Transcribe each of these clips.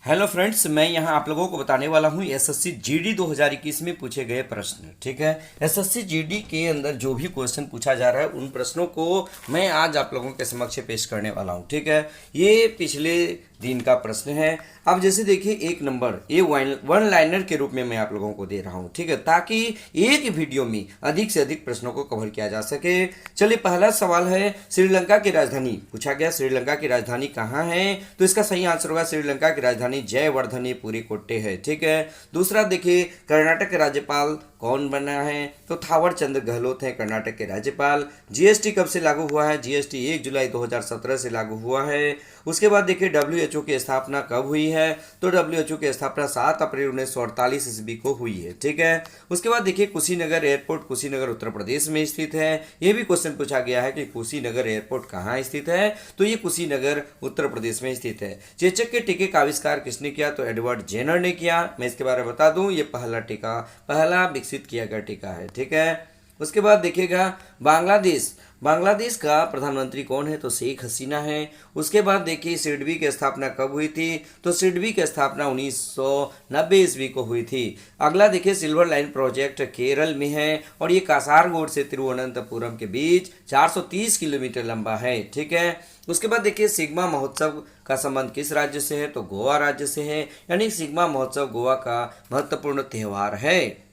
Hello friends, मैं यहाँ आप लोगों को बताने वाला हूँ एसएससी जीडी 2021 में पूछे गए प्रश्न। ठीक है, एसएससी जीडी के अंदर जो भी क्वेश्चन पूछा जा रहा है उन प्रश्नों को मैं आज आप लोगों के समक्ष पेश करने वाला हूँ। ठीक है, ये पिछले दिन का प्रश्न है। अब जैसे देखिए, एक नंबर ये वन लाइनर के रूप में मैं आप लोगों को दे रहा हूँ। ठीक है, ताकि एक वीडियो में अधिक से अधिक प्रश्नों को कवर किया जा सके। चलिए, पहला सवाल है, श्रीलंका की राजधानी पूछा गया, श्रीलंका की राजधानी कहाँ है? तो इसका सही आंसर होगा श्रीलंका की राजधानी जयवर्धने पुरीकोट्टे है। ठीक है, दूसरा देखिए, कर्नाटक के राज्यपाल कौन बना है? तो थावर चंद गहलोत हैं कर्नाटक के राज्यपाल। जीएसटी कब से लागू हुआ है? जीएसटी 1 जुलाई 2017 से लागू हुआ है। उसके बाद देखिए, डब्ल्यूएचओ की स्थापना कब हुई है? तो डब्ल्यूएचओ की स्थापना 7 अप्रैल 1948 ईस्वी को हुई है। ठीक है, उसके बाद देखिए, कुशीनगर एयरपोर्ट कुशीनगर उत्तर प्रदेश में स्थित है। ये भी क्वेश्चन पूछा गया है कि कुशीनगर एयरपोर्ट कहाँ स्थित है? तो ये कुशीनगर उत्तर प्रदेश में स्थित है। चेचक के टीके का आविष्कार किसने किया? तो एडवर्ड जेनर ने किया। मैं इसके बारे में बता दूं, ये पहला विकसित किया गया टीका है। ठीक है, उसके बाद देखिएगा, बांग्लादेश बांग्लादेश का प्रधानमंत्री कौन है? तो शेख हसीना है। उसके बाद देखिए, सिडबी की स्थापना कब हुई थी? तो सिडबी की स्थापना 1990 ईस्वी को हुई थी। अगला देखिए, सिल्वर लाइन प्रोजेक्ट केरल में है और ये कासारगोड से तिरुवनंतपुरम के बीच 430 किलोमीटर लंबा है। ठीक है, उसके बाद देखिए, सिग्मा महोत्सव का संबंध किस राज्य से है? तो गोवा राज्य से है, यानी सिग्मा महोत्सव गोवा का महत्वपूर्ण त्यौहार है।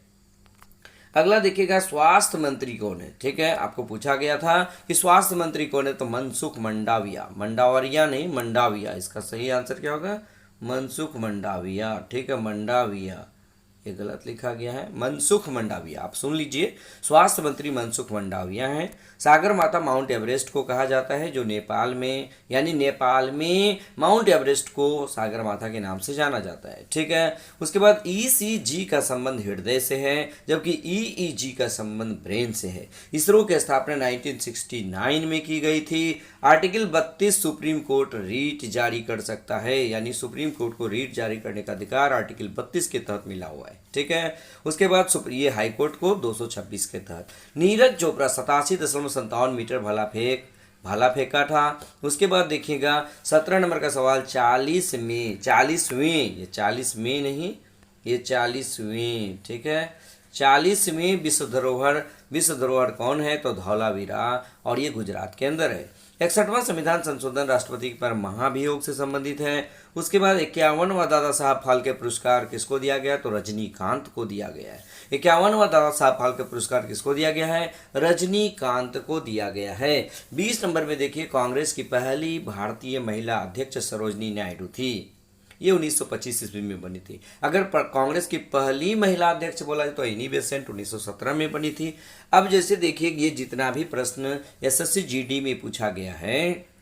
अगला देखिएगा, स्वास्थ्य मंत्री कौन है? ठीक है, आपको पूछा गया था कि स्वास्थ्य मंत्री कौन है? तो मनसुख मंडाविया, मंडावरिया नहीं मंडाविया। इसका सही आंसर क्या होगा? मनसुख मंडाविया। ठीक है, मंडाविया, ये गलत लिखा गया है, मनसुख मंडाविया। आप सुन लीजिए, स्वास्थ्य मंत्री मनसुख मंडाविया हैं। सागर माता माउंट एवरेस्ट को कहा जाता है, जो नेपाल में, यानी नेपाल में माउंट एवरेस्ट को सागर माता के नाम से जाना जाता है। ठीक है, उसके बाद ईसीजी का संबंध हृदय से है, जबकि ईईजी का संबंध ब्रेन से है। इसरो की स्थापना 1969 में की गई थी। आर्टिकल 32 सुप्रीम कोर्ट रीट जारी कर सकता है, यानी सुप्रीम कोर्ट को रीट जारी करने का अधिकार आर्टिकल 32 के तहत मिला हुआ है। ठीक है, उसके बाद ये हाईकोर्ट को 226 के तहत। नीरज चोपड़ा 87.57 मीटर भाला फेंका था। उसके बाद देखिएगा, 17 नंबर का सवाल, 40वें, ये 40 में नहीं, ये 40वें। ठीक है, 40वें विश्व धरोहर कौन है? तो धौलावीरा, और ये गुजरात के अंदर है। 61वां संविधान संशोधन राष्ट्रपति पर महाभियोग से संबंधित है। उसके बाद 51वां दादा साहब फाल्के पुरस्कार किसको दिया गया? तो रजनीकांत को दिया गया है। 51वां दादा साहब फाल्के पुरस्कार किसको दिया गया है? रजनीकांत को दिया गया है। 20 नंबर में देखिए, कांग्रेस की पहली भारतीय महिला अध्यक्ष सरोजनी नायडू थी। ये 1925 ईस्वी में बनी थी। अगर कांग्रेस की पहली महिला अध्यक्ष बोला जाए तो एनी बेसेंट 1917 में बनी थी। अब जैसे देखिए, ये जितना भी प्रश्न एसएससी जीडी में पूछा गया है,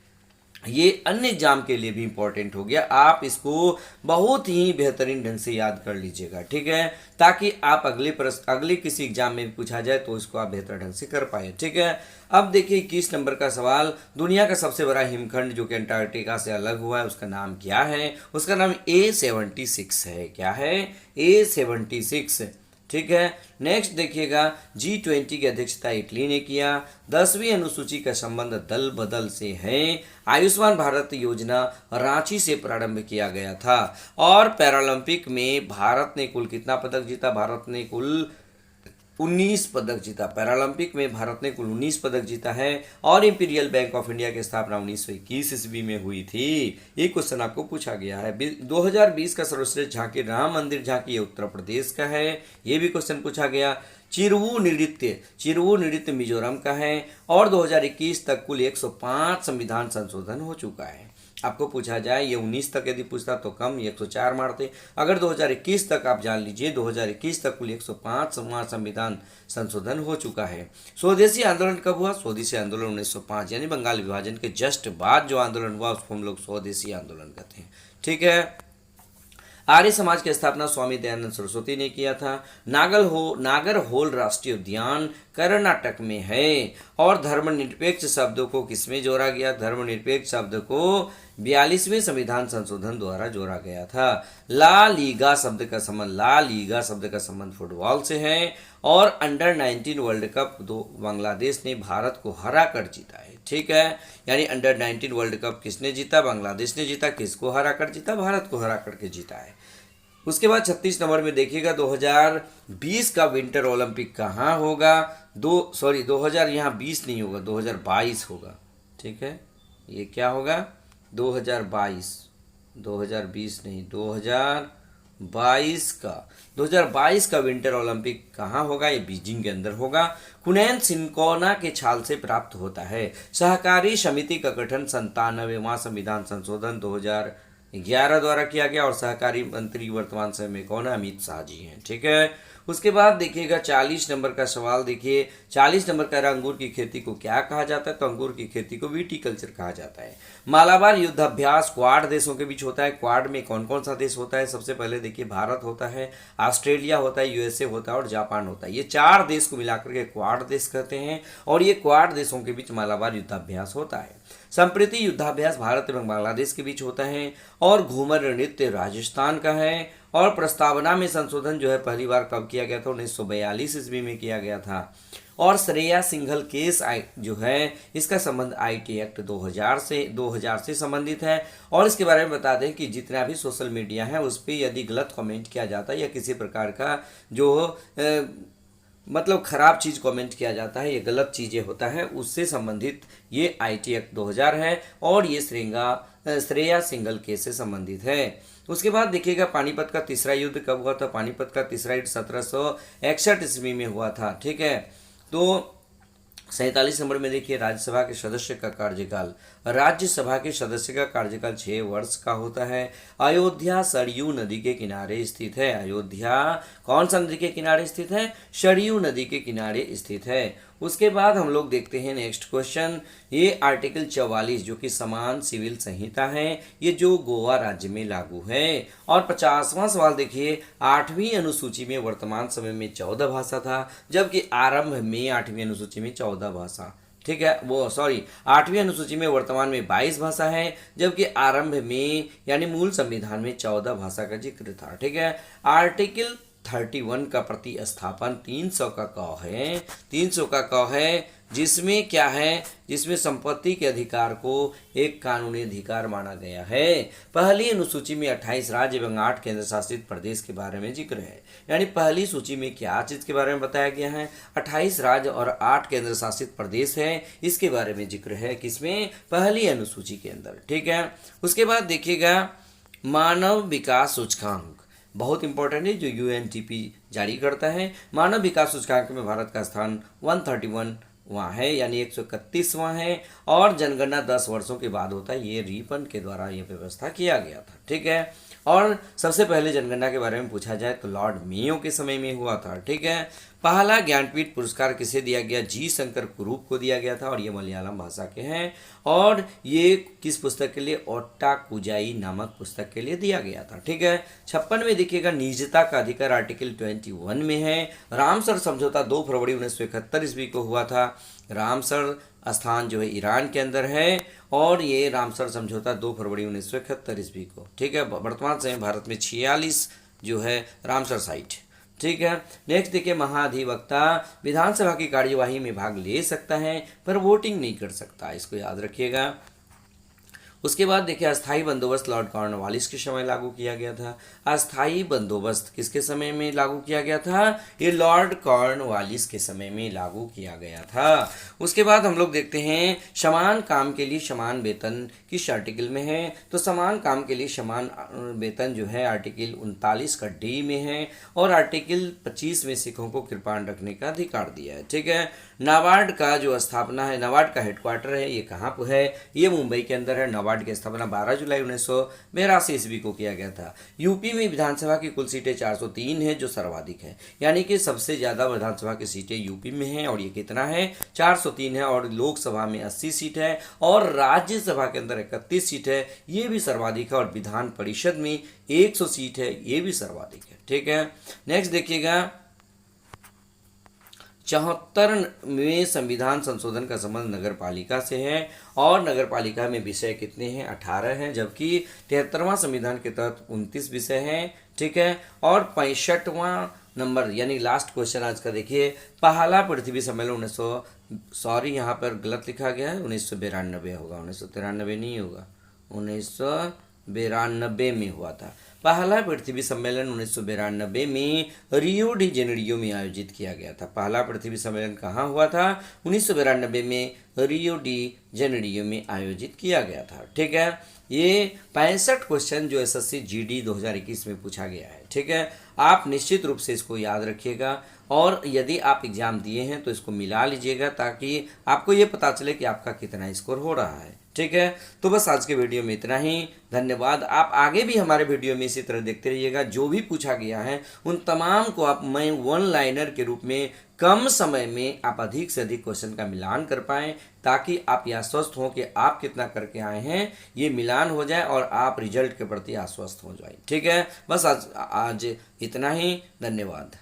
ये अन्य एग्जाम के लिए भी इंपॉर्टेंट हो गया। आप इसको बहुत ही बेहतरीन ढंग से याद कर लीजिएगा। ठीक है, ताकि आप अगले किसी एग्जाम में पूछा जाए तो इसको आप बेहतर ढंग से कर पाए। ठीक है, अब देखिए 21 नंबर का सवाल, दुनिया का सबसे बड़ा हिमखंड जो कि अंटार्कटिका से अलग हुआ है, उसका नाम क्या है? उसका नाम A76 है। क्या है? A76। ठीक है, नेक्स्ट देखिएगा, G20 की अध्यक्षता इटली ने किया। 10वीं अनुसूची का संबंध दल बदल से है। आयुष्मान भारत योजना रांची से प्रारंभ किया गया था। और पैरालंपिक में भारत ने कुल कितना पदक जीता? भारत ने कुल 19 पदक जीता। पैरालंपिक में भारत ने कुल 19 पदक जीता है। और इंपीरियल बैंक ऑफ इंडिया की स्थापना 1921 ईस्वी में हुई थी। ये क्वेश्चन आपको पूछा गया है। 2020 का सर्वश्रेष्ठ झांकी राम मंदिर झांकी उत्तर प्रदेश का है। ये भी क्वेश्चन पूछा गया। चिरवू नृत्य मिजोरम का है। और 2021 तक कुल 105 संविधान संशोधन हो चुका है। आपको पूछा जाए, ये 19 तक यदि पूछता तो कम, 104 मारते। अगर 2021 तक आप जान लीजिए, 2021 तक कुल 105 संविधान संशोधन हो चुका है। स्वदेशी आंदोलन कब हुआ? स्वदेशी आंदोलन 1905, यानी बंगाल विभाजन के जस्ट बाद जो आंदोलन हुआ उसको हम लोग स्वदेशी आंदोलन कहते हैं। ठीक है, आर्य समाज की स्थापना स्वामी दयानंद सरस्वती ने किया था। नागरहोल राष्ट्रीय उद्यान कर्नाटक में है। और धर्मनिरपेक्ष शब्द को किसमें जोड़ा गया? धर्मनिरपेक्ष शब्द को 42वें संविधान संशोधन द्वारा जोड़ा गया था। ला लीगा शब्द का संबंध फुटबॉल से है और अंडर 19 वर्ल्ड कप बांग्लादेश ने भारत को हरा कर जीता है। ठीक है, यानी अंडर 19 वर्ल्ड कप किसने जीता? बांग्लादेश ने जीता। किसको हरा कर जीता? भारत को हरा करके जीता है। उसके बाद 36 नंबर में देखिएगा 2020 का विंटर ओलंपिक कहाँ होगा? 2000 यहाँ 20 नहीं होगा, 2022 होगा। ठीक है, ये क्या होगा? 2020 नहीं, 2022 का विंटर ओलंपिक कहाँ होगा? ये बीजिंग के अंदर होगा। कुनैन सिंकोना के छाल से प्राप्त होता है। सहकारी समिति का गठन 97वां संविधान संशोधन 2011 द्वारा किया गया और सहकारी मंत्री वर्तमान समय में कौन है? अमित शाह जी हैं। ठीक है, उसके बाद देखिएगा 40 नंबर का सवाल देखिए। 40 नंबर का अंगूर की खेती को क्या कहा जाता है? तो अंगूर की खेती को विटीकल्चर कहा जाता है। मालाबार युद्धाभ्यास क्वाड देशों के बीच होता है। क्वाड में कौन कौन सा देश होता है? सबसे पहले देखिए भारत होता है, ऑस्ट्रेलिया होता है, यूएसए होता है और जापान होता है। ये 4 देश को मिलाकर के क्वाड देश कहते हैं और ये क्वाड देशों के बीच मालाबार युद्धाभ्यास होता है। संप्रति युद्धाभ्यास भारत एवं बांग्लादेश के बीच होता है और घूमर नृत्य राजस्थान का है। और प्रस्तावना में संशोधन जो है पहली बार कब किया गया था? 1942 ईस्वी में किया गया था। और श्रेया सिंघल केस जो है इसका संबंध आईटी एक्ट 2000 से संबंधित है। और इसके बारे में बता दें कि जितना भी सोशल मीडिया है उस पर यदि गलत कमेंट किया जाता है या किसी प्रकार का जो मतलब खराब चीज़ कमेंट किया जाता है, ये गलत चीज़ें होता है, उससे संबंधित ये आईटी एक्ट 2000 है और ये श्रेया सिंघल केस से संबंधित है। उसके बाद देखिएगा पानीपत का तीसरा युद्ध कब हुआ था? पानीपत का तीसरा युद्ध 1761 ईस्वी में हुआ था। ठीक है, तो 47 नंबर में देखिए राज्यसभा के सदस्य का कार्यकाल। राज्यसभा के सदस्य का कार्यकाल 6 वर्ष का होता है। अयोध्या सरयू नदी के किनारे स्थित है। अयोध्या कौन सा नदी के किनारे स्थित है? सरयू नदी के किनारे स्थित है। उसके बाद हम लोग देखते हैं नेक्स्ट क्वेश्चन। ये आर्टिकल 44 जो कि समान सिविल संहिता है, ये जो गोवा राज्य में लागू है। और 50वां सवाल देखिए, 8वीं अनुसूची में वर्तमान समय में 14 भाषा था, जबकि आरंभ में 8वीं अनुसूची में 14 भाषा। ठीक है, 8वीं अनुसूची में वर्तमान में 22 भाषा है, जबकि आरंभ में यानी मूल संविधान में 14 भाषा का जिक्र था। ठीक है, आर्टिकल 31 का प्रतिस्थापन 300 का क है। 300 का क है जिसमें क्या है? जिसमें संपत्ति के अधिकार को एक कानूनी अधिकार माना गया है। पहली अनुसूची में 28 राज्य एवं 8 केंद्र शासित प्रदेश के बारे में जिक्र है। यानी पहली सूची में क्या चीज के बारे में बताया गया है? 28 राज्य और 8 केंद्र शासित प्रदेश है, इसके बारे में जिक्र है। किसमें? पहली अनुसूची के अंदर। ठीक है, उसके बाद देखिएगा मानव विकास सूचकांक बहुत इंपॉर्टेंट है जो यूएनटीपी जारी करता है। मानव विकास सूचकांक में भारत का स्थान 131वां है, यानी 131वां है। और जनगणना 10 वर्षों के बाद होता है, ये रिपन के द्वारा ये व्यवस्था किया गया था। ठीक है, और सबसे पहले जनगणना के बारे में पूछा जाए तो लॉर्ड मेयो के समय में हुआ था। ठीक है, पहला ज्ञानपीठ पुरस्कार किसे दिया गया? जी शंकर कुरूप को दिया गया था और ये मलयालम भाषा के हैं। और ये किस पुस्तक के लिए? ओट्टाकुजाई नामक पुस्तक के लिए दिया गया था। ठीक है, 56 में देखिएगा निजता का अधिकार आर्टिकल 21 में है। रामसर समझौता 2 फरवरी 1971 ईस्वी को हुआ था। रामसर स्थान जो है ईरान के अंदर है और ये रामसर समझौता 2 फरवरी 1971 ईस्वी को। ठीक है, वर्तमान समय भारत में 46 जो है रामसर साइट। ठीक है, नेक्स्ट देखिए महाधिवक्ता विधानसभा की कार्यवाही में भाग ले सकता है पर वोटिंग नहीं कर सकता, इसको याद रखिएगा। उसके बाद देखिए अस्थाई बंदोबस्त लॉर्ड कॉर्नवालिस के समय लागू किया गया था। अस्थाई बंदोबस्त किसके समय में लागू किया गया था? ये लॉर्ड कॉर्नवालिस के समय में लागू किया गया था। उसके बाद हम लोग देखते हैं समान काम के लिए समान वेतन किस आर्टिकल में है? तो समान काम के लिए समान वेतन जो है आर्टिकल 39 का डी में है और आर्टिकल 25 में सिखों को कृपाण रखने का अधिकार दिया है। ठीक है, नाबार्ड का जो स्थापना है, नाबार्ड का हेडक्वार्टर है, ये कहाँ पर है? ये मुंबई के अंदर है। नाबार्ड की स्थापना 12 जुलाई 1982 ईस्वी को किया गया था। यूपी में विधानसभा की कुल सीटें 403 है जो सर्वाधिक है, यानी कि सबसे ज्यादा विधानसभा की सीटें यूपी में हैं और ये कितना है? 403 है। और लोकसभा में 80 सीट है और राज्यसभा के अंदर 31 सीट है, ये भी सर्वाधिक है। और विधान परिषद में 100 सीट है, ये भी सर्वाधिक है। ठीक है, नेक्स्ट देखिएगा 74वें संविधान संशोधन का संबंध नगर पालिका से है और नगर पालिका में विषय कितने हैं? 18 हैं, जबकि 73वां संविधान के तहत 29 विषय हैं। ठीक है, और 65वां नंबर यानी लास्ट क्वेश्चन आज का देखिए, पहला पृथ्वी सम्मेलन 1900 सॉरी यहाँ पर गलत लिखा गया है, 1992 होगा, 1993 नहीं होगा, 1992 में हुआ था। पहला पृथ्वी सम्मेलन 1992 में रियो डी जेनेरियो में आयोजित किया गया था। पहला पृथ्वी सम्मेलन कहाँ हुआ था? 1992 में रियो डी जेनेरियो में आयोजित किया गया था। ठीक है, ये 65 क्वेश्चन जो एसएससी जीडी 2021 में पूछा गया है। ठीक है, आप निश्चित रूप से इसको याद रखिएगा और यदि आप एग्जाम दिए हैं तो इसको मिला लीजिएगा ताकि आपको ये पता चले कि आपका कितना स्कोर हो रहा है। ठीक है, तो बस आज के वीडियो में इतना ही। धन्यवाद। आप आगे भी हमारे वीडियो में इसी तरह देखते रहिएगा। जो भी पूछा गया है उन तमाम को आप मैं वन लाइनर के रूप में कम समय में आप अधिक से अधिक क्वेश्चन का मिलान कर पाएं ताकि आप यह आश्वस्त हों कि आप कितना करके आए हैं, ये मिलान हो जाए और आप रिजल्ट के प्रति आश्वस्त हो जाए। ठीक है, बस आज इतना ही। धन्यवाद।